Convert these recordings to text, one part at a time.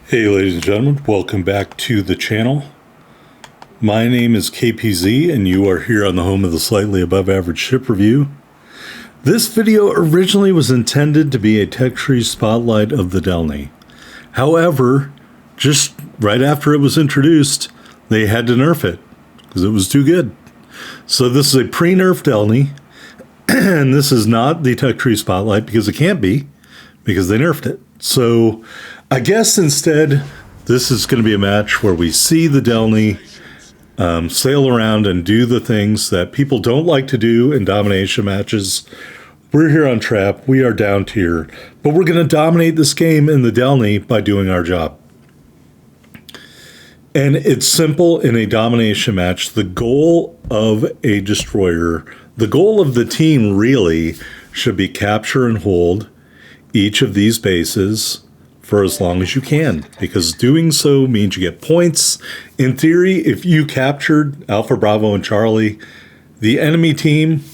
Hey ladies and gentlemen, welcome back to the channel. My name is KPZ and you are here on the home of the slightly above average ship review. This video originally was intended to be a tech tree spotlight of the Delny. However, just right after it was introduced, they had to nerf it because it was too good. So this is a pre-nerf Delny, and this is not the tech tree spotlight because it can't be, because they nerfed it. So I guess instead, this is going to be a match where we see the Delny sail around and do the things that people don't like to do in domination matches. We're here on trap. We are down tier. But we're going to dominate this game in the Delny by doing our job. And it's simple in a domination match. The goal of a destroyer, the goal of the team really, should be capture and hold each of these bases for as long as you can, because doing so means you get points. In theory, if you captured Alpha, Bravo, and Charlie, the enemy team,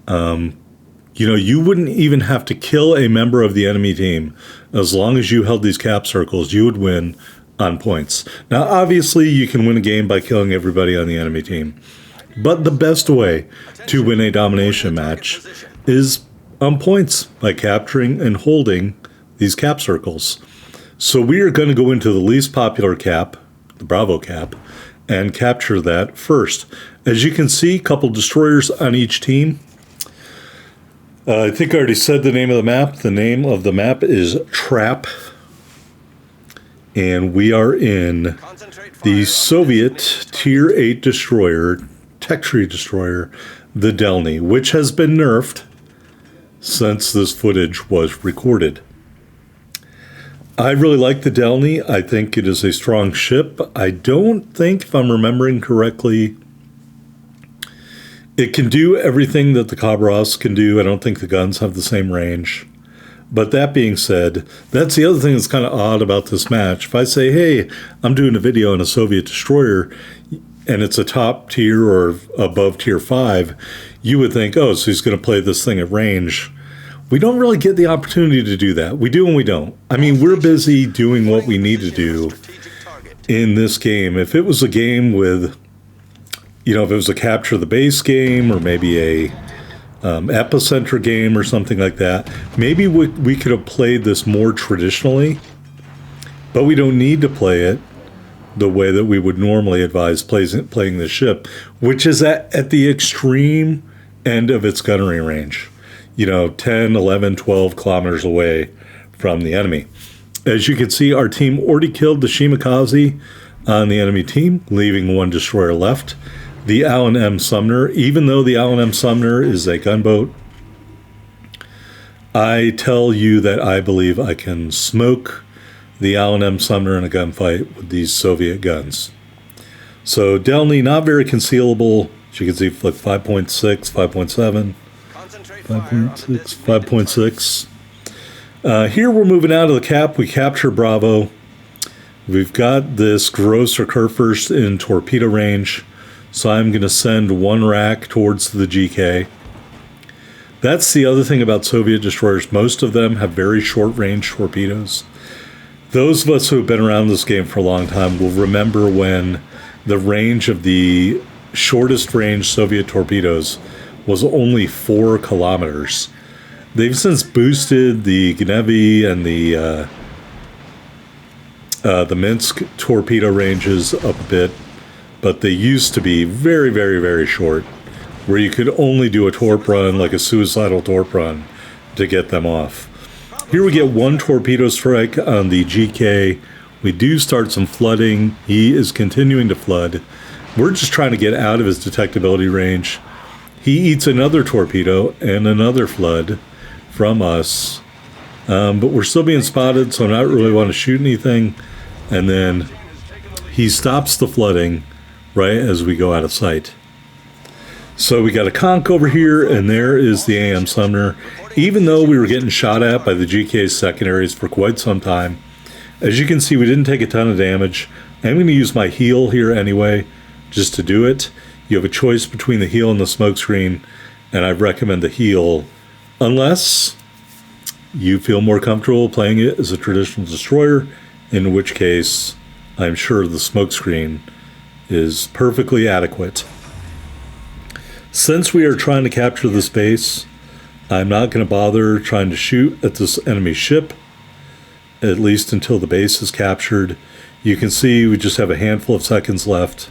you wouldn't even have to kill a member of the enemy team. As long as you held these cap circles, you would win on points. Now, obviously, you can win a game by killing everybody on the enemy team, but the best way to win a domination match is on points by capturing and holding these cap circles. So we are going to go into the least popular cap, the Bravo cap, and capture that first. As you can see, a couple destroyers on each team. I think I already said the name of the map. The name of the map is Trap. And we are in the Soviet Tier 8 destroyer, tech tree destroyer, the Delny, which has been nerfed since this footage was recorded. I really like the Delny. I think it is a strong ship. I don't think, if I'm remembering correctly, it can do everything that the Cabras can do. I don't think the guns have the same range. But that being said, that's the other thing that's kind of odd about this match. If I say, hey, I'm doing a video on a Soviet destroyer, and it's a top tier or above tier 5, you would think, oh, so he's going to play this thing at range. We don't really get the opportunity to do that. We do and we don't. I mean, we're busy doing what we need to do in this game. If it was a game with, if it was a capture the base game or maybe a epicenter game or something like that, maybe we could have played this more traditionally, but we don't need to play it the way that we would normally advise playing the ship, which is at the extreme end of its gunnery range. 10, 11, 12 kilometers away from the enemy. As you can see, our team already killed the Shimakaze on the enemy team, leaving one destroyer left. The Allen M. Sumner, even though the Allen M. Sumner is a gunboat, I tell you that I believe I can smoke the Allen M. Sumner in a gunfight with these Soviet guns. So Delny, not very concealable. As you can see, like 5.6, 5.7. 5.6. Here we're moving out of the cap. We capture Bravo. We've got this Gross or Kurfürst in torpedo range. So I'm going to send one rack towards the GK. That's the other thing about Soviet destroyers. Most of them have very short range torpedoes. Those of us who have been around this game for a long time will remember when the range of the shortest range Soviet torpedoes was only 4 kilometers. They've since boosted the Gnevi and the Minsk torpedo ranges up a bit, but they used to be very, very, very short, where you could only do a torp run, like a suicidal torp run, to get them off. Here we get one torpedo strike on the GK. We do start some flooding. He is continuing to flood. We're just trying to get out of his detectability range. He eats another torpedo and another flood from us. But we're still being spotted, so I don't really want to shoot anything. And then he stops the flooding right as we go out of sight. So we got a conch over here, and there is the AM Sumner. Even though we were getting shot at by the GK's secondaries for quite some time, as you can see, we didn't take a ton of damage. I'm going to use my heal here anyway, just to do it. You have a choice between the heal and the smokescreen, and I recommend the heal unless you feel more comfortable playing it as a traditional destroyer in which case I'm sure the smoke screen is perfectly adequate. Since we are trying to capture the base, I'm not going to bother trying to shoot at this enemy ship, at least until the base is captured. You can see we just have a handful of seconds left.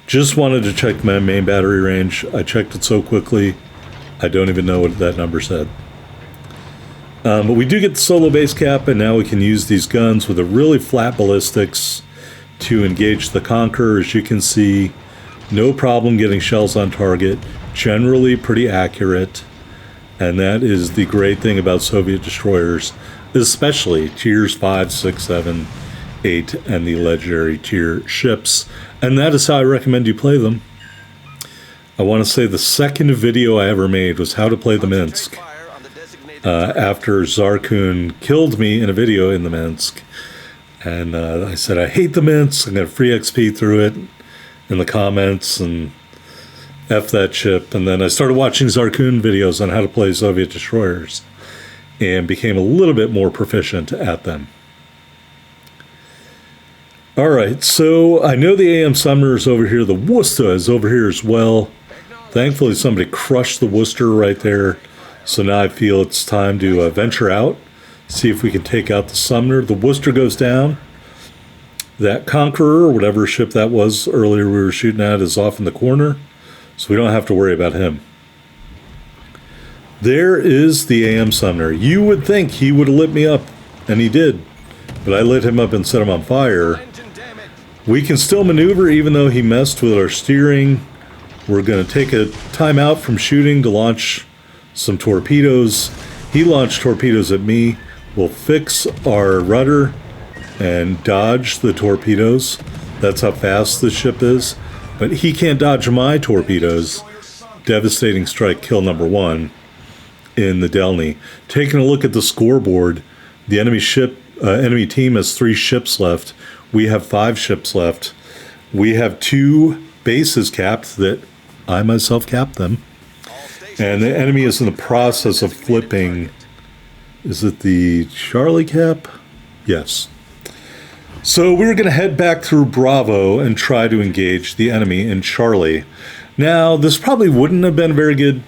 Just wanted to check my main battery range. I checked it so quickly, I don't even know what that number said. But we do get the solo base cap, and now we can use these guns with a really flat ballistics to engage the Conqueror. As you can see, no problem getting shells on target, generally pretty accurate. And that is the great thing about Soviet destroyers, especially tiers 5, 6, 7, 8, and the legendary tier ships. And that is how I recommend you play them. I want to say the second video I ever made was how to play the Minsk. After Zarkun killed me in a video in the Minsk. And I said, I hate the Minsk, I'm going to free XP through it in the comments, and F that ship. And then I started watching Zarkun videos on how to play Soviet destroyers and became a little bit more proficient at them. Alright, so I know the AM Summoner is over here. The Worcester is over here as well. Thankfully somebody crushed the Worcester right there. So now I feel it's time to venture out, see if we can take out the Summoner. The Worcester goes down. That Conqueror, or whatever ship that was earlier we were shooting at, is off in the corner. So we don't have to worry about him. There is the AM Summoner. You would think he would have lit me up, and he did. But I lit him up and set him on fire. We can still maneuver even though he messed with our steering. We're going to take a time out from shooting to launch some torpedoes. He launched torpedoes at me. We'll fix our rudder and dodge the torpedoes. That's how fast this ship is. But he can't dodge my torpedoes. Devastating strike, kill number 1 in the Delny. Taking a look at the scoreboard, the enemy team has 3 ships left. We have 5 ships left. We have 2 bases capped that I myself capped them. And the enemy is in the process of flipping. Is it the Charlie cap? Yes. So we're going to head back through Bravo and try to engage the enemy in Charlie. Now, this probably wouldn't have been a very good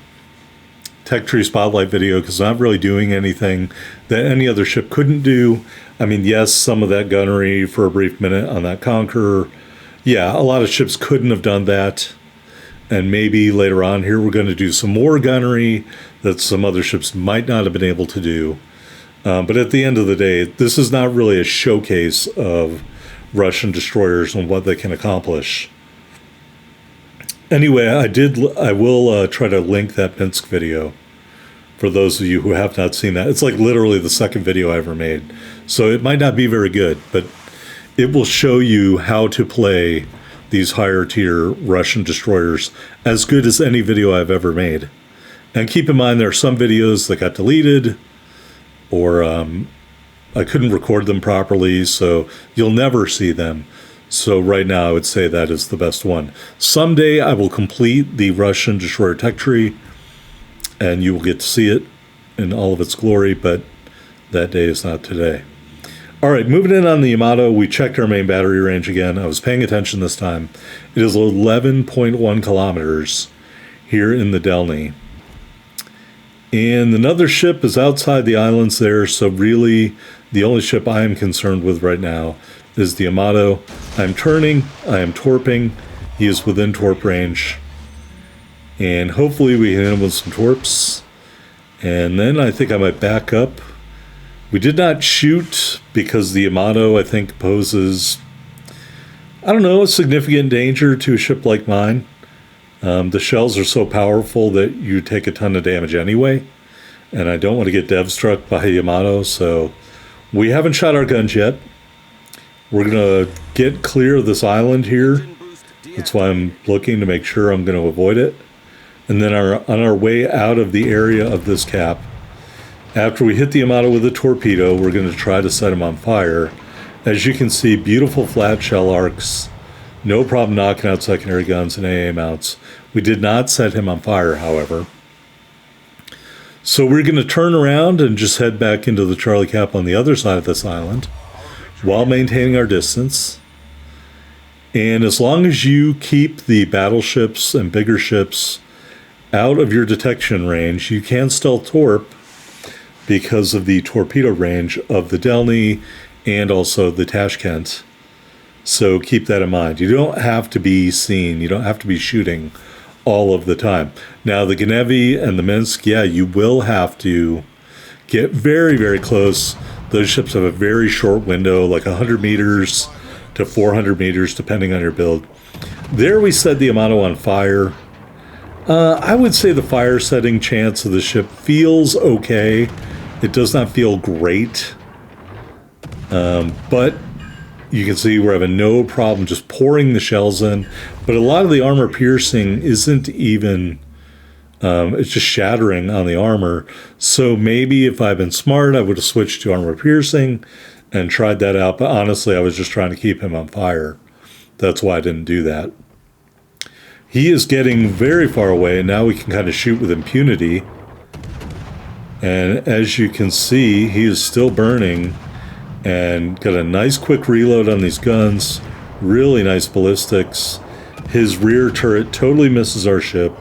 Tech Tree Spotlight video because I'm not really doing anything that any other ship couldn't do. I mean, yes, some of that gunnery for a brief minute on that Conqueror. Yeah, a lot of ships couldn't have done that. And maybe later on here we're going to do some more gunnery that some other ships might not have been able to do. But at the end of the day, this is not really a showcase of Russian destroyers and what they can accomplish. Anyway, I will try to link that Minsk video for those of you who have not seen that. It's like literally the second video I ever made. So it might not be very good, but it will show you how to play these higher tier Russian destroyers as good as any video I've ever made. And keep in mind there are some videos that got deleted or I couldn't record them properly, so you'll never see them. So right now I would say that is the best one. Someday I will complete the Russian destroyer tech tree and you will get to see it in all of its glory, but that day is not today. All right, moving in on the Yamato, we checked our main battery range again. I was paying attention this time. It is 11.1 kilometers here in the Delny. And another ship is outside the islands there, so really the only ship I am concerned with right now is the Yamato. I'm turning, I am torping. He is within torp range. And hopefully we can hit him with some torps. And then I think I might back up. We did not shoot because the Yamato, I think, poses, I don't know, a significant danger to a ship like mine. The shells are so powerful that you take a ton of damage anyway. And I don't want to get dev struck by a Yamato, so we haven't shot our guns yet. We're going to get clear of this island here. That's why I'm looking to make sure I'm going to avoid it. And then on our way out of the area of this cap, after we hit the Yamato with a torpedo, we're going to try to set him on fire. As you can see, beautiful flat shell arcs. No problem knocking out secondary guns and AA mounts. We did not set him on fire, however. So we're going to turn around and just head back into the Charlie Cap on the other side of this island. while maintaining our distance. And as long as you keep the battleships and bigger ships out of your detection range, you can still torp because of the torpedo range of the Delny and also the Tashkent. So keep that in mind. You don't have to be seen. You don't have to be shooting all of the time. Now, the Genevi and the Minsk, yeah, you will have to get very, very close. Those ships have a very short window, like 100 meters to 400 meters, depending on your build. There we set the Yamato on fire. I would say the fire setting chance of the ship feels okay. It does not feel great. But you can see we're having no problem just pouring the shells in. But a lot of the armor piercing isn't even... it's just shattering on the armor. So maybe if I'd been smart, I would have switched to armor piercing and tried that out. But honestly, I was just trying to keep him on fire. That's why I didn't do that. He is getting very far away, and now we can kind of shoot with impunity. And as you can see, he is still burning and got a nice quick reload on these guns. Really nice ballistics. His rear turret totally misses our ship.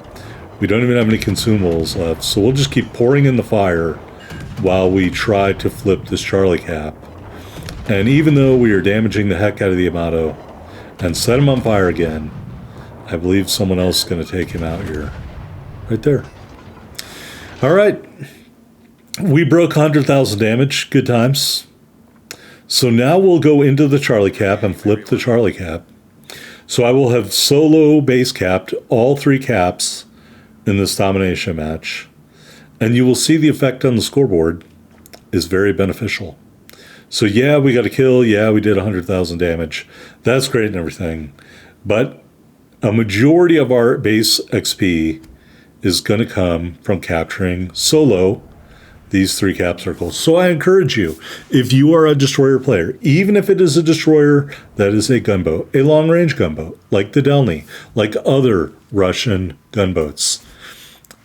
We don't even have any consumables left, so we'll just keep pouring in the fire while we try to flip this Charlie Cap. And even though we are damaging the heck out of the Yamato and set him on fire again, I believe someone else is going to take him out here. Right there. All right. We broke 100,000 damage. Good times. So now we'll go into the Charlie Cap and flip the Charlie Cap. So I will have solo base capped all 3 caps in this domination match. And you will see the effect on the scoreboard is very beneficial. So yeah, we got a kill. Yeah, we did 100,000 damage. That's great and everything. But a majority of our base XP is going to come from capturing solo these 3 cap circles. So I encourage you, if you are a destroyer player, even if it is a destroyer that is a gunboat, a long-range gunboat, like the Delny, like other Russian gunboats,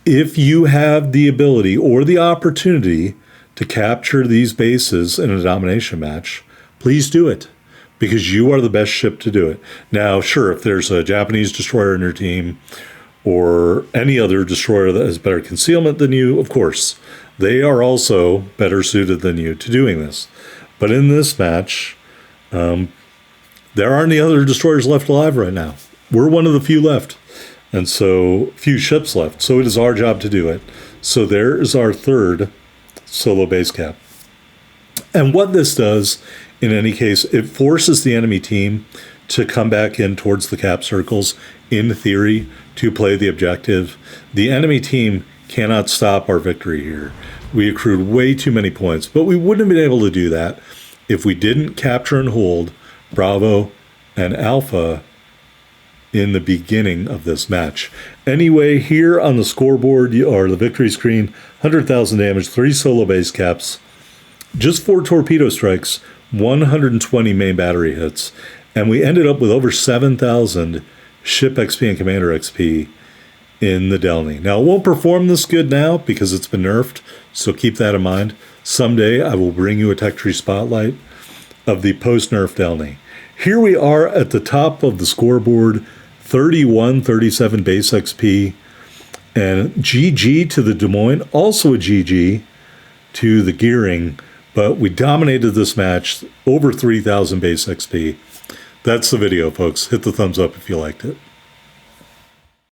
if you have the ability or the opportunity to capture these bases in a domination match, please do it, because you are the best ship to do it. Now, sure, if there's a Japanese destroyer in your team or any other destroyer that has better concealment than you, of course, they are also better suited than you to doing this. But in this match, there aren't any other destroyers left alive right now. We're one of the few left, and so few ships left. So it is our job to do it. So there is our 3rd solo base cap. And what this does, in any case, it forces the enemy team to come back in towards the cap circles, in theory, to play the objective. The enemy team cannot stop our victory here. We accrued way too many points, but we wouldn't have been able to do that if we didn't capture and hold Bravo and Alpha in the beginning of this match. Anyway, here on the scoreboard, or the victory screen, 100,000 damage, 3 solo base caps, just 4 torpedo strikes, 120 main battery hits, and we ended up with over 7,000 ship XP and commander XP in the Delny. Now, it won't perform this good now because it's been nerfed, so keep that in mind. Someday I will bring you a tech tree spotlight of the post-nerf Delny. Here we are at the top of the scoreboard, 31-37 base XP, and GG to the Des Moines, also a GG to the Gearing, but we dominated this match, over 3,000 base XP. That's the video, folks. Hit the thumbs up if you liked it.